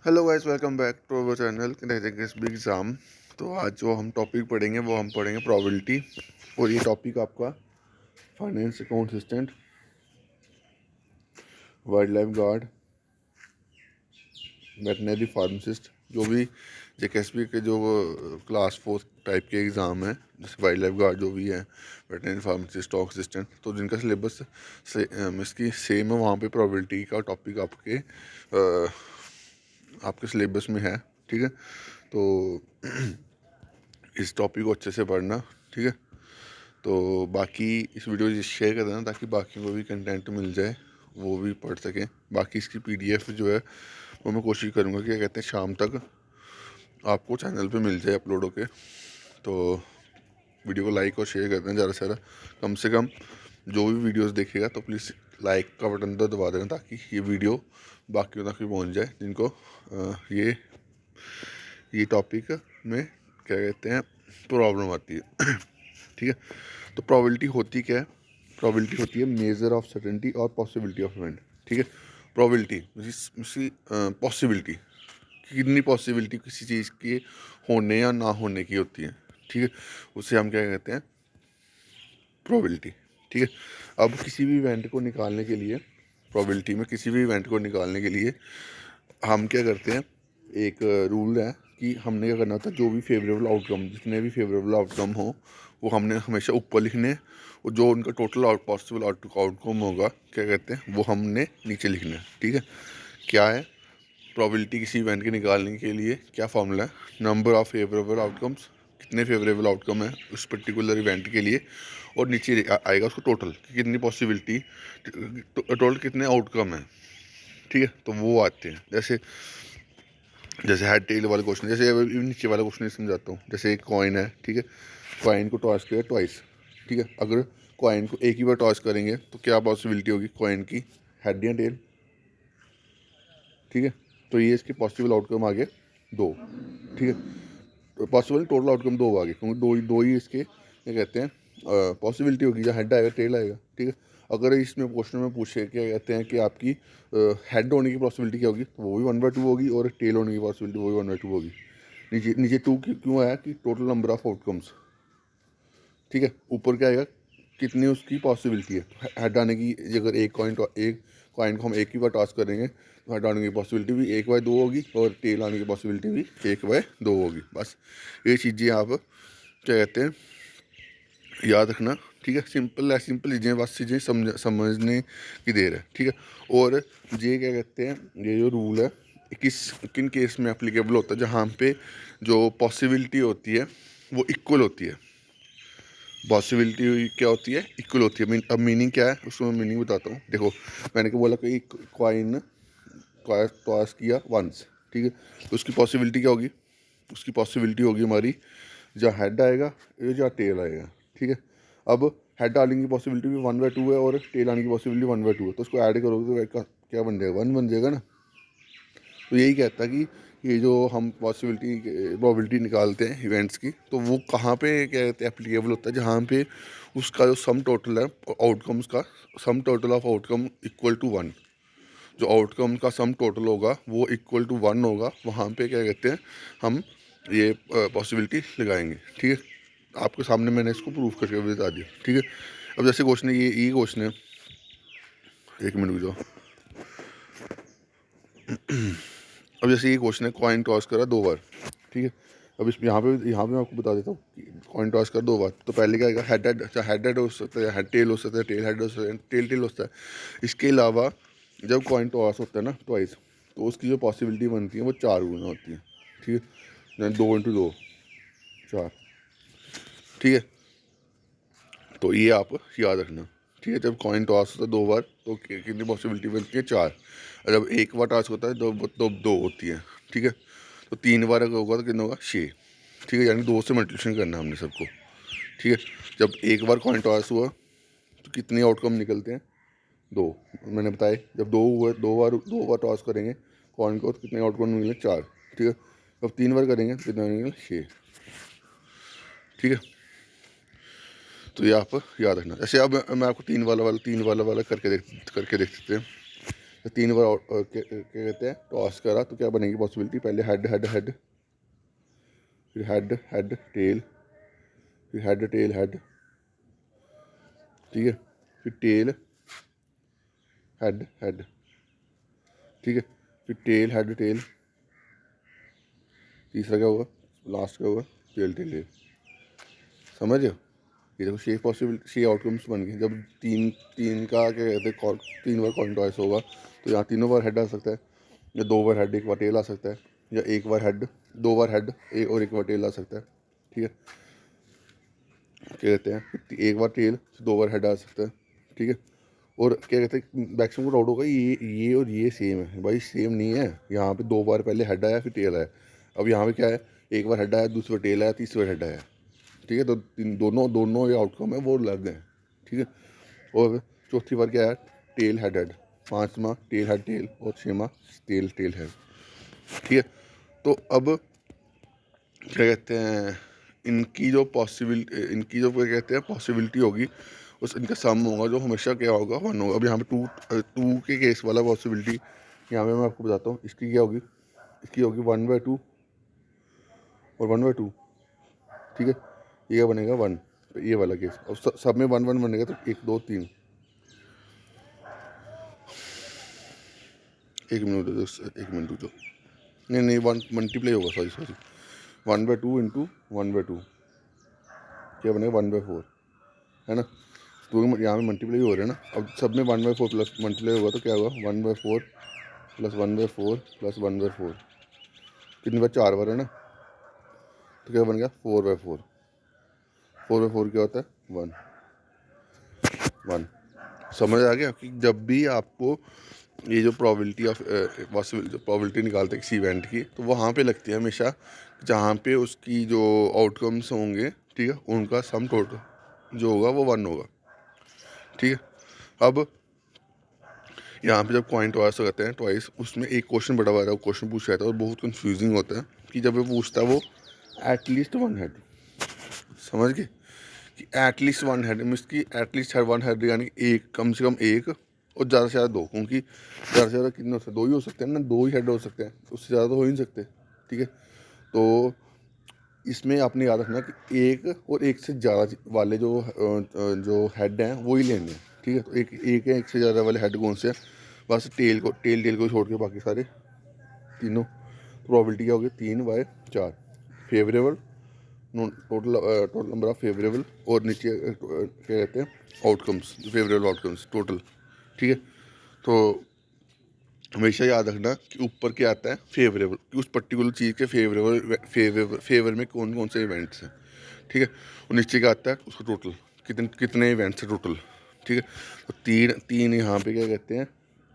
Hello guys, welcome back to our channel big exam. तो आज जो हम टॉपिक पढ़ेंगे वो हम पढ़ेंगे प्रोबेबिलिटी। और ये टॉपिक आपका finance account assistant, wild life guard, veterinary pharmacist, जो भी जेकेएसबी के जो क्लास 4 टाइप के एग्ज़ाम हैं, जैसे वाइल्ड लाइफ गार्ड जो भी है, वेटनरी फार्मासिस्ट, स्टॉक असिस्टेंट, तो जिनका सिलेबस इसकी सेम है, वहाँ पे प्रोबेबिलिटी का टॉपिक आपके सिलेबस में है। ठीक है, तो इस टॉपिक को अच्छे से पढ़ना। ठीक है, तो बाकी इस वीडियो को शेयर कर देना ताकि बाकी को भी कंटेंट मिल जाए, वो भी पढ़ सकें। बाकी इसकी पीडीएफ जो है वो मैं कोशिश करूँगा, क्या कहते हैं, शाम तक आपको चैनल पे मिल जाए अपलोड होके। तो वीडियो को लाइक और शेयर कर देना ज़्यादा से ज़्यादा। कम से कम जो भी वीडियोस देखेगा तो प्लीज़ लाइक का बटन तो दबा देना, ताकि ये वीडियो बाकियों तक भी पहुँच जाए जिनको ये टॉपिक में क्या कहते हैं प्रॉब्लम आती है। ठीक है, तो प्रोबेबिलिटी होती क्या है? प्रोबेबिलिटी होती है मेजर ऑफ सर्टेनिटी और पॉसिबिलिटी ऑफ इवेंट। ठीक है, प्रोबेबिलिटी पॉसिबिलिटी, कितनी पॉसिबिलिटी किसी चीज़ के होने या ना होने की होती है। ठीक है, उसे हम क्या कहते हैं, प्रोबेबिलिटी। ठीक है, अब किसी भी इवेंट को निकालने के लिए, प्रोबेबिलिटी में किसी भी इवेंट को निकालने के लिए हम क्या करते हैं, एक रूल है कि हमने क्या करना होता है, जो भी फेवरेबल आउटकम, जितने भी फेवरेबल आउटकम हो वो हमने हमेशा ऊपर लिखने, और जो उनका टोटल पॉसिबल आउटकम होगा क्या कहते हैं वो हमने नीचे लिखना है। ठीक है, क्या है प्रोबेबिलिटी किसी इवेंट के निकालने के लिए? क्या फॉर्मूला है? नंबर ऑफ फेवरेबल आउटकम्स, कितने फेवरेबल आउटकम है उस पर्टिकुलर इवेंट के लिए, और नीचे आएगा उसको टोटल, कितनी पॉसिबिलिटी, टोटल कितने आउटकम है। ठीक है, तो वो आते हैं जैसे जैसे हेड टेल वाले क्वेश्चन, जैसे अभी नीचे वाला क्वेश्चन समझाता हूँ। जैसे एक कॉइन है, ठीक है, कॉइन को टॉस किया ट्वाइस। ठीक है, अगर कॉइन को एक ही बार टॉस करेंगे तो क्या पॉसिबिलिटी होगी कॉइन की, हेड या टेल? ठीक है, तो ये इसके पॉसिबल आउटकम आ गए दो। ठीक है, तो पॉसिबल टोटल आउटकम दो आ गए, क्योंकि दो ही इसके क्या कहते हैं पॉसिबिलिटी होगी, या हेड आएगा टेल आएगा। ठीक है, अगर इसमें क्वेश्चन में पूछे क्या कहते हैं कि आपकी हेड होने की पॉसिबिलिटी क्या होगी, तो वो भी 1/2 होगी, और टेल होने की पॉसिबिलिटी वो भी 1/2 होगी। नीचे नीचे टू क्यों आया कि टोटल नंबर ऑफ आउटकम्स। ठीक है, ऊपर क्या आएगा, कितनी उसकी पॉसिबिलिटी है हेड आने की। अगर एक कॉइन को हम एक ही बार टॉस करेंगे तो हेड आने की पॉसिबिलिटी भी 1/2 होगी, और टेल आने की पॉसिबिलिटी भी 1/2 होगी। बस ये चीज़ें आप क्या कहते हैं याद रखना। ठीक है, सिंपल चीज़ें, बस चीज़ें समझने की देर है। ठीक है, और ये क्या कहते हैं, ये जो रूल है किन केस में एप्लीकेबल होता है? जहाँ पे जो पॉसिबिलिटी होती है वो इक्वल होती है। पॉसिबिलिटी क्या होती है? इक्वल होती है। अब मीनिंग क्या है उसको मैं मीनिंग बताता हूँ। देखो, मैंने क्या बोला कि कॉइन टॉस किया वंस। ठीक है, तो उसकी पॉसिबिलिटी क्या होगी? उसकी पॉसिबिलिटी होगी हमारी, जहाँ हेड आएगा या टेल आएगा। ठीक है, अब हेड आने की पॉसिबिलिटी भी 1/2 है, और टेल आने की पॉसिबिलिटी 1/2 है, तो उसको ऐड करोगे तो क्या बन जाएगा? 1 बन जाएगा ना। तो यही कहता है कि ये जो हम प्रोबेबिलिटी निकालते हैं इवेंट्स की, तो वो कहाँ पे क्या कहते हैं एप्लीकेबल होता है? जहाँ पे उसका जो सम टोटल है आउटकम्स का, sum total of outcome equal to 1, जो आउटकम का सम टोटल होगा वो इक्वल टू 1 होगा, वहाँ पे क्या कहते हैं हम ये पॉसिबिलिटी लगाएंगे। ठीक है, आपके सामने मैंने इसको प्रूफ करके बता दिया। ठीक है, अब जैसे क्वेश्चन है, ये क्वेश्चन है, एक मिनट रुक जाओ। अब जैसे ये क्वेश्चन है, कॉइन टॉस करा 2 बार। ठीक है, अब इस यहाँ पे मैं आपको बता देता हूँ कि कॉइन टॉस कर 2 बार, तो पहले क्या आएगा? हेड हो सकता है, हेड टेल हो सकता है, टेल हेड हो सकता है, टेल टेल हो सकता है। इसके अलावा जब कॉइन टॉस होता है ना ट्वाइस, तो उसकी जो पॉसिबिलिटी बनती है वो 4 गुना होती है। ठीक है, 2 × 2 4। ठीक है, तो ये आप याद रखना। ठीक है, जब कॉइन टॉस होता है 2 बार तो कितनी पॉसिबिलिटी बनती है? 4। और जब एक बार टॉस होता है तो 2 होती है। ठीक है, तो 3 बार अगर होगा तो कितना होगा? 6। ठीक है, यानी 2 से मल्टीप्लिकेशन करना है हमने सबको। ठीक है, जब एक बार कॉइन टॉस हुआ तो कितने आउटकम निकलते हैं? 2। मैंने बताया, जब 2 हुए, 2 बार टॉस करेंगे कॉइन को तो कितने आउटकम निकले? 4। ठीक है, जब 3 बार करेंगे तो कितना निकले? 6। ठीक है, तो ये आप याद रखना। जैसे अब मैं आपको तीन वाला करके देख देते हैं। तो 3 बार क्या कहते हैं टॉस करा तो क्या बनेगी पॉसिबिलिटी, पहले हेड हेड हेड, फिर हेड हेड टेल, फिर हेड टेल हेड, ठीक है, फिर टेल हेड हेड, ठीक है, फिर टेल हेड टेल, तीसरा क्या होगा, लास्ट क्या होगा, टेल टेल टेल। समझ रहे हो? ये देखो 6 पॉसिबिलिटी 6 आउटकम्स बन गए। जब तीन तीन का क्या कहते हैं 3 बार कॉइन टॉस होगा तो यहाँ तीनों बार हेड आ सकता है, या 2 बार हेड 1 बार टेल आ सकता है, या 1 बार हेड 2 बार हेड और 1 बार टेल आ सकता है, ठीक है, क्या कहते हैं 1 बार टेल 2 बार हेड आ सकता है, ठीक है। और क्या कहते हैं मैक्सिमम डाउट होगा ये और ये सेम है, भाई सेम नहीं है। यहाँ पे 2 बार पहले हेड आया फिर टेल आया, अब यहाँ पे क्या है 1 बार हेड आया, दूसरी बार टेल आया, तीसरी बार हेड आया, ठीक है। तो दोनों दोनों ये आउटकम है वो अलग हैं, ठीक है। और चौथी बार क्या है टेल हेड हेड, पाँचवा टेल हेड टेल, और छठवां टेल टेल हेड, ठीक है। तो अब क्या कहते हैं इनकी जो क्या कहते हैं पॉसिबिलिटी होगी उस इनका सम होगा जो हमेशा क्या होगा 1 होगा। अब यहाँ पे टू के केस वाला पॉसिबिलिटी यहाँ पे मैं आपको बताता हूँ, इसकी क्या होगी, इसकी होगी 1/2 और 1/2, ठीक है। ये क्या बनेगा 1, ये वाला केस, और सब में 1 1 बनेगा तो 1 2 3। एक मिनट रुको, नहीं नहीं 1 मल्टीप्लाई होगा, सॉरी सॉरी, 1/2 इंटू 1/2 क्या बनेगा 1/4, है ना। तो यहाँ में मल्टीप्लाई हो रहा है ना, अब सब में 1/4 प्लस मल्टीप्लाई होगा तो क्या होगा 1/4 प्लस 1/4 प्लस 1/4, कितनी बार 4 बार है ना, तो क्या बन गया 4/4, 4/4 क्या होता है 1 1। समझ आ गया कि जब भी आपको ये जो प्रोबेबिलिटी ऑफ प्रोबेबिलिटी निकालते हैं किसी इवेंट की तो वहाँ पे लगती है हमेशा जहाँ पे उसकी जो आउटकम्स होंगे, ठीक है, उनका सम टोटल जो होगा वो 1 होगा, ठीक है। अब यहाँ पे जब कॉइन टॉस करते हैं ट्वाइस, उसमें एक क्वेश्चन बड़ा बड़ा क्वेश्चन पूछा जाता है और बहुत कंफ्यूजिंग होता है कि जब वो पूछता है वो एटलीस्ट 1 हेड, समझ गए कि एटलीस्ट 1 हेड मीन्स की एटलीस्ट 1 हेड यानी एक कम से कम एक और ज़्यादा से ज़्यादा 2, क्योंकि ज़्यादा से ज़्यादा कितने हो सकते हैं 2 ही हो सकते हैं ना, 2 ही हेड हो सकते हैं, उससे ज़्यादा तो हो ही नहीं सकते, ठीक है। तो इसमें आपने याद रखना कि एक और एक से ज़्यादा वाले जो हेड हैं वो ही लेने हैं, ठीक है। तो एक है, एक से ज़्यादा वाले हेड कौन से हैं, बस टेल को छोड़ के बाकी सारे तीनों। प्रोबेबिलिटी क्या होगी 3/4, favourable total number of favourable, और नीचे क्या कहते हैं आउटकम्स, फेवरेबल आउटकम्स टोटल, ठीक है। तो हमेशा याद रखना कि ऊपर क्या आता है फेवरेबल, कि उस पर्टिकुलर चीज़ के फेवर में कौन कौन से इवेंट्स हैं, ठीक है। और नीचे क्या आता है उसका टोटल, कितने कितने इवेंट्स हैं टोटल, ठीक है। तो तीन तीन यहाँ पे क्या कहते हैं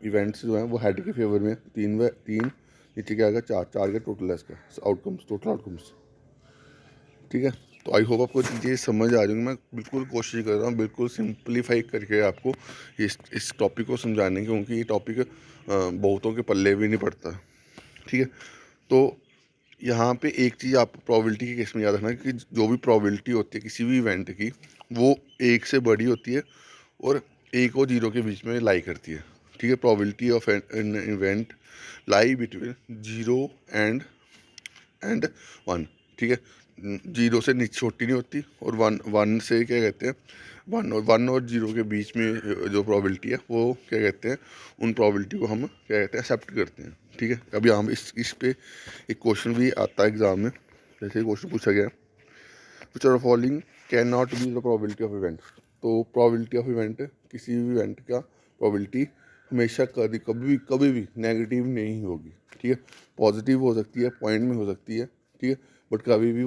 इवेंट्स जो हैं वो हेड के फेवर में, 3/3, नीचे क्या आएगा 4 4 का टोटल है इसका आउटकम्स, टोटल आउटकम्स, ठीक है। तो आई होप आपको चीज़ें समझ आ जाएंगी। मैं बिल्कुल कोशिश कर रहा हूँ बिल्कुल सिंपलीफाई करके आपको इस टॉपिक को समझाने की, क्योंकि ये टॉपिक बहुतों के पल्ले भी नहीं पड़ता, ठीक है। तो यहाँ पे एक चीज़ आप प्रोबेबिलिटी के केस में याद रखना कि जो भी प्रोबेबिलिटी होती है किसी भी इवेंट की वो 1 से बड़ी होती है और 1 और 0 के बीच में लाई करती है, ठीक है। Probability of an event lie between 0 and 1, ठीक है। 0 से नीचे छोटी नहीं होती, और 1 से क्या कहते हैं 1 और 0 के बीच में जो प्रोबेबिलिटी है वो क्या कहते हैं उन प्रोबेबिलिटी को हम क्या कहते हैं एक्सेप्ट करते हैं, ठीक है। अब यहाँ इस पे एक क्वेश्चन भी आता है एग्जाम में, जैसे क्वेश्चन पूछा गया which are following can not be the probability of event. तो प्रोबेबिलिटी ऑफ इवेंट किसी भी इवेंट का प्रोबेबिलिटी हमेशा कभी भी नेगेटिव नहीं होगी, ठीक है। पॉजिटिव हो सकती है, पॉइंट में हो सकती है, ठीक है, बट कभी भी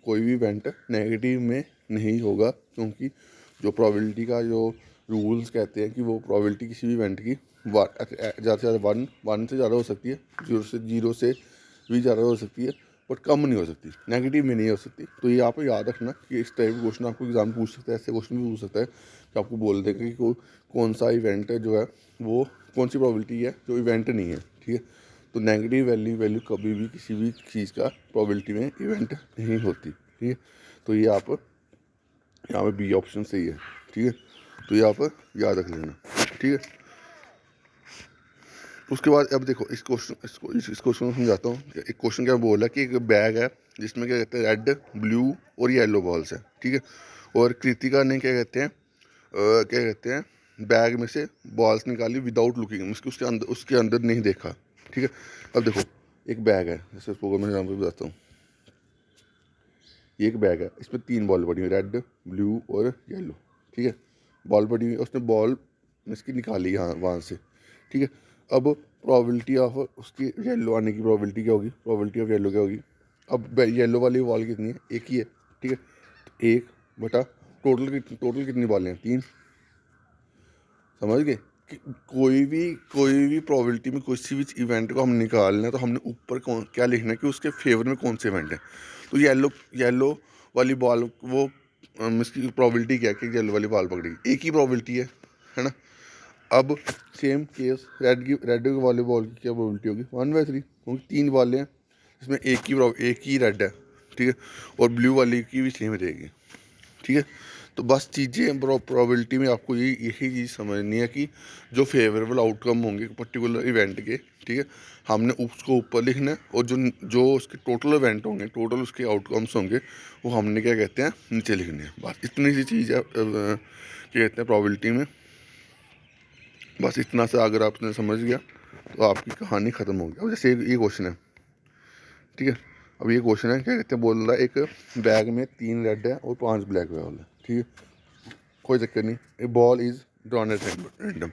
कोई भी इवेंट नेगेटिव में नहीं होगा, क्योंकि जो प्रोबेबिलिटी का जो रूल्स कहते हैं कि वो प्रोबेबिलिटी किसी भी इवेंट की ज़्यादा से ज़्यादा 1 से ज़्यादा हो सकती है, 0 से भी ज़्यादा हो सकती है, बट कम नहीं हो सकती, नेगेटिव में नहीं हो सकती। तो ये आप याद रखना कि इस टाइप का क्वेश्चन आपको एग्जाम पूछ सकता है, ऐसे क्वेश्चन भी पूछ सकता है कि आपको बोल देगा कि कौन सा इवेंट है जो है वो कौन सी प्रोबेबिलिटी है जो इवेंट नहीं है, ठीक है। तो नेगेटिव वैल्यू कभी भी किसी भी चीज़ का प्रोबेबिलिटी में इवेंट नहीं होती, ठीक है। तो ये आप यहाँ पे बी ऑप्शन सही है, ठीक है। तो ये आप याद रख लेना, ठीक है। उसके बाद अब देखो इस क्वेश्चन को समझाता हूँ। एक क्वेश्चन क्या बोला कि एक बैग है जिसमें क्या कहते हैं रेड, ब्लू और येलो बॉल्स है, ठीक है। और कृतिका ने क्या कहते हैं बैग में से बॉल्स निकाली विदाउट लुकिंग, उसके अंदर नहीं देखा, ठीक है। अब देखो एक बैग है, जैसे उसको मैं एग्जाम्पल बताता हूँ। ये एक बैग है, इसमें 3 बॉल पड़ी हुई, रेड, ब्लू और येलो, ठीक है। बॉल पड़ी हुई, उसने बॉल इसकी निकाली यहाँ वहाँ से, ठीक है। अब प्रोबेबिलिटी ऑफ उसकी येलो आने की प्रोबेबिलिटी क्या होगी, प्रोबेबिलिटी ऑफ येलो क्या होगी। अब येलो वाली बॉल कितनी है, एक ही है, ठीक है। तो 1 बटा टोटल कितनी बॉलें हैं, 3। समझ गए कि कोई भी प्रोबेबिलिटी में किसी भी इवेंट को हम निकालना है तो हमने ऊपर क्या लिखना है कि उसके फेवर में कौन से इवेंट है। तो येलो वाली बॉल वो इसकी प्रोबेबिलिटी क्या है कि येलो वाली बॉल पकड़ेगी, एक ही प्रोबेबिलिटी है ना। अब सेम केस रेड वाली बॉल की क्या प्रोबेबिलिटी होगी, 1/3, क्योंकि 3 बॉलें हैं, इसमें एक ही रेड है, ठीक है। और ब्लू वाली की भी सेम रहेगी, ठीक है। तो बस चीज़ें प्रोबेबिलिटी में आपको यही चीज़ समझनी है कि जो फेवरेबल आउटकम होंगे पर्टिकुलर इवेंट के, ठीक है, हमने उसको ऊपर लिखना है। और जो जो उसके टोटल इवेंट होंगे, टोटल उसके आउटकम्स होंगे, वो हमने क्या कहते हैं नीचे लिखने हैं। बस इतनी सी चीज़ है क्या कहते हैं प्रोबेबिलिटी में। बस इतना सा अगर आपने समझ गया तो आपकी कहानी ख़त्म हो गई। अब जैसे ये क्वेश्चन है, ठीक है। अब ये क्वेश्चन है क्या कहते हैं, बोल रहा है एक बैग में 3 रेड है और 5 ब्लैक बॉल है, ठीक है। कोई चक्कर नहीं, a ball is drawn at random.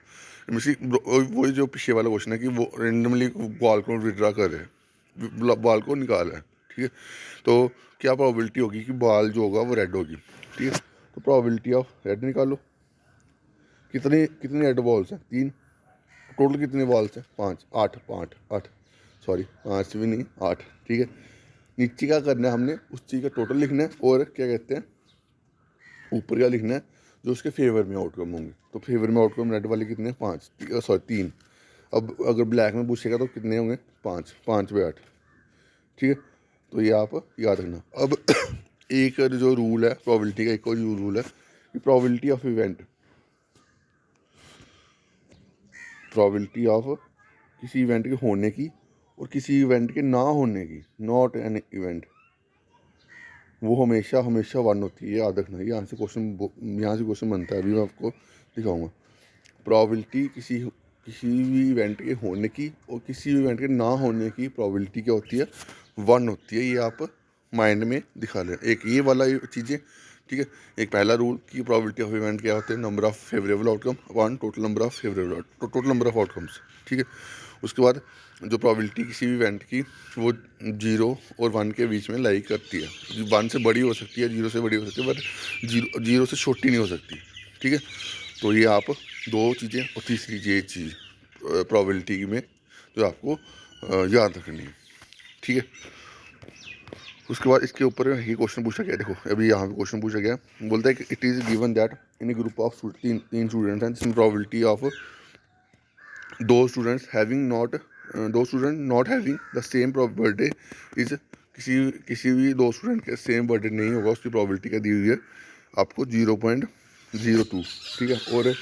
वही जो पीछे वाला क्वेश्चन है कि वो रेंडमली बॉल को विड्रा कर रहे हैं, बॉल को निकाल रहा है, ठीक है। तो क्या प्रोबेबिलिटी होगी कि बॉल जो होगा वो रेड होगी, ठीक है। तो प्रोबेबिलिटी ऑफ रेड निकालो। कितनी कितनी रेड बॉल्स हैं, 3। टोटल कितने बॉल्स हैं, 5, 8 सॉरी 5 भी नहीं, 8, ठीक है। नीचे क्या करना है, हमने उस चीज़ का टोटल लिखना है और क्या कहते हैं ऊपर क्या लिखना है जो उसके फेवर में आउटकम होंगे। तो फेवर में आउटकम रेड वाले कितने, 5, सॉरी 3। अब अगर ब्लैक में पूछेगा तो कितने होंगे, 5, 5/8, ठीक है। तो ये आप याद रखना। अब एक जो रूल है प्रोबेबिलिटी का, एक और रूल है कि प्रोबेबिलिटी ऑफ किसी इवेंट के होने की और किसी इवेंट के ना होने की, नॉट एन इवेंट, वो हमेशा हमेशा 1 होती है, याद रखना। यहाँ से क्वेश्चन बनता है, अभी मैं आपको दिखाऊंगा। प्रोबेबिलिटी किसी किसी भी इवेंट के होने की और किसी भी इवेंट के ना होने की प्रोबेबिलिटी क्या होती है, 1 होती है। ये आप माइंड में दिखा लें, एक ये वाला चीज़ें, ठीक है। एक पहला रूल कि प्रोबेबिलिटी ऑफ इवेंट क्या होते हैं, number of favourable outcome 1, total number of outcomes, ठीक है। उसके बाद जो प्रोबेबिलिटी किसी भी इवेंट की वो 0 और 1 के बीच में लाई करती है। 1 से बड़ी हो सकती है, 0 से बड़ी हो सकती है, बट 0 से छोटी नहीं हो सकती, ठीक है। तो ये आप 2 चीज़ें, और तीसरी ये चीज़ प्रोबेबिलिटी में जो आपको याद रखनी है, ठीक है। उसके बाद इसके ऊपर ये क्वेश्चन पूछा गया, देखो अभी यहाँ पे क्वेश्चन पूछा गया, बोलता है कि it is given that in A group of तीन स्टूडेंट्स हैं जिसमें प्रोबेबिलिटी ऑफ दो student not having the same birthday is, किसी भी 2 स्टूडेंट के सेम बर्थडे नहीं होगा, उसकी प्रोबेबिलिटी क्या दी हुई है आपको, 0.02, ठीक है। और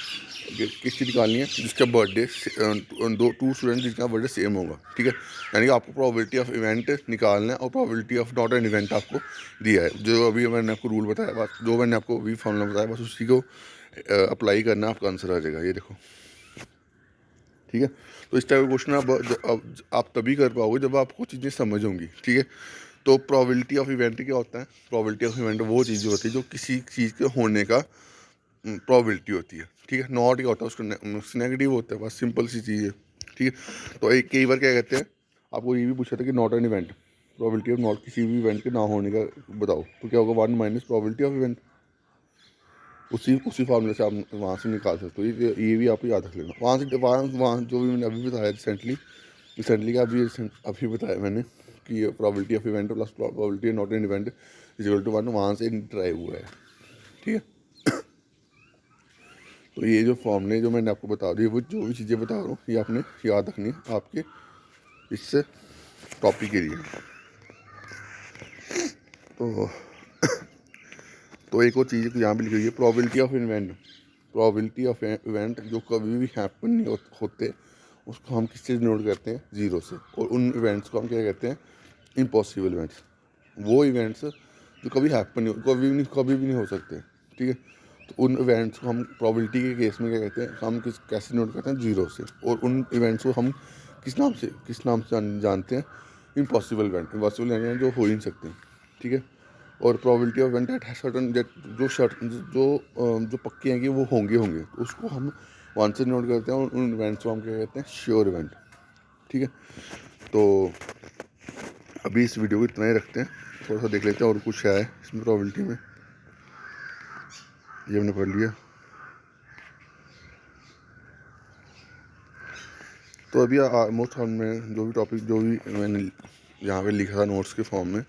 किसकी निकालनी है जिसका बर्थडे 2 स्टूडेंट जिसका बर्थडे सेम होगा, ठीक है। यानी कि आपको प्रोबेबिलिटी ऑफ इवेंट निकालना है और probability of not an event आपको दिया है। जो अभी मैंने आपको रूल बताया, बस जो मैंने आपको अभी फॉर्मूला बताया, बस उसी को अप्लाई करना, आपका आंसर आ जाएगा। ये देखो, ठीक है। तो इस टाइप का क्वेश्चन आप तभी कर पाओगे जब आपको चीज़ें समझ होंगी, ठीक है। तो प्रोबेबिलिटी ऑफ इवेंट क्या होता है, प्रोबेबिलिटी ऑफ इवेंट वो चीज़ होती है जो किसी चीज़ के होने का प्रोबेबिलिटी होती है, ठीक है। नॉट क्या होता है उसका नेगेटिव होता है, बस सिंपल सी चीज़ है, ठीक है। तो एक कई बार क्या कहते हैं, आपको ये भी पूछा था कि not an event, probability of not किसी भी इवेंट के ना होने का बताओ, तो क्या होगा 1 माइनस प्रोबेबिलिटी ऑफ इवेंट। उसी फार्मूले से आप वहाँ से निकाल सकते हो। ये भी आप याद रख लेना। वहाँ जो भी मैंने अभी बताया रिसेंटली का अभी बताया मैंने कि probability of event plus probability not an event is equal to 1, वहाँ से ड्राइव हुआ है, ठीक है। तो ये जो फॉर्मूले जो मैंने आपको बता दी, वो जो भी चीज़ें बता रहा हूँ ये आपने याद रखनी है आपके इससे टॉपिक के लिए। तो तो एक और चीज़ यहाँ भी लिखी हुई है, प्रोबेबिलिटी ऑफ इवेंट जो कभी भी हैपन नहीं होते उसको हम किस चीज़ नोट करते हैं, ज़ीरो से। और उन इवेंट्स को हम क्या कहते हैं, इम्पॉसिबल इवेंट्स। वो इवेंट्स जो कभी हैपन नहीं, कभी भी नहीं हो सकते, ठीक है। तो उन इवेंट्स को हम प्रोबेबिलिटी के केस में क्या कहते हैं, हम कैसे नोट करते हैं, ज़ीरो से। और उन इवेंट्स को हम किस नाम से जानते हैं, इम्पॉसिबल इवेंट। इम्पॉसिबल इवेंट जो हो ही नहीं सकते, ठीक है। और probability of event at certain date, जो पक्के हैं कि वो होंगे, तो उसको हम वन से नोट करते हैं। और उन इवेंट्स को हम क्या कहते हैं, श्योर इवेंट, ठीक है। तो अभी इस वीडियो को इतना ही रखते हैं, थोड़ा सा देख लेते हैं और कुछ है इसमें प्रोबेबिलिटी में। ये हमने पढ़ लिया। तो अभी ऑलमोस्ट हमने जो भी टॉपिक, जो भी मैंने यहाँ पे लिखा था नोट्स के फॉर्म में,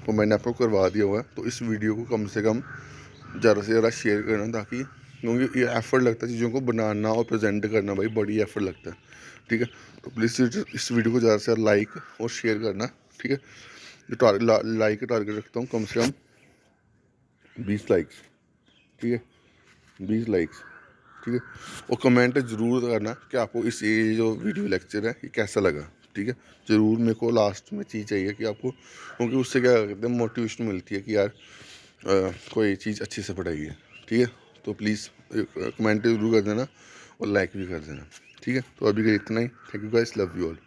वो मैंने आपको करवा दिया हुआ है। तो इस वीडियो को कम से कम ज़्यादा से ज़्यादा शेयर करना, ताकि, क्योंकि ये एफ़र्ट लगता है चीज़ों को बनाना और प्रेजेंट करना, भाई बड़ी एफ़र्ट लगता है, ठीक है। तो प्लीज़ इस वीडियो को ज़्यादा से ज़्यादा लाइक और शेयर करना, ठीक है। जो लाइक का टारगेट रखता हूँ कम से कम 20 लाइक्स, ठीक है, 20 लाइक्स, ठीक है। और कमेंट ज़रूर करना कि आपको ये जो वीडियो लेक्चर है ये कैसा लगा, ठीक है। ज़रूर मेरे को लास्ट में चीज़ चाहिए कि आपको, क्योंकि उससे क्या कहते हैं, मोटिवेशन मिलती है कि यार कोई चीज़ अच्छे से पढ़ाई है, ठीक है। तो प्लीज़ कमेंट ज़रूर कर देना और लाइक भी कर देना, ठीक है। तो अभी के लिए इतना ही। Thank you guys, love you all.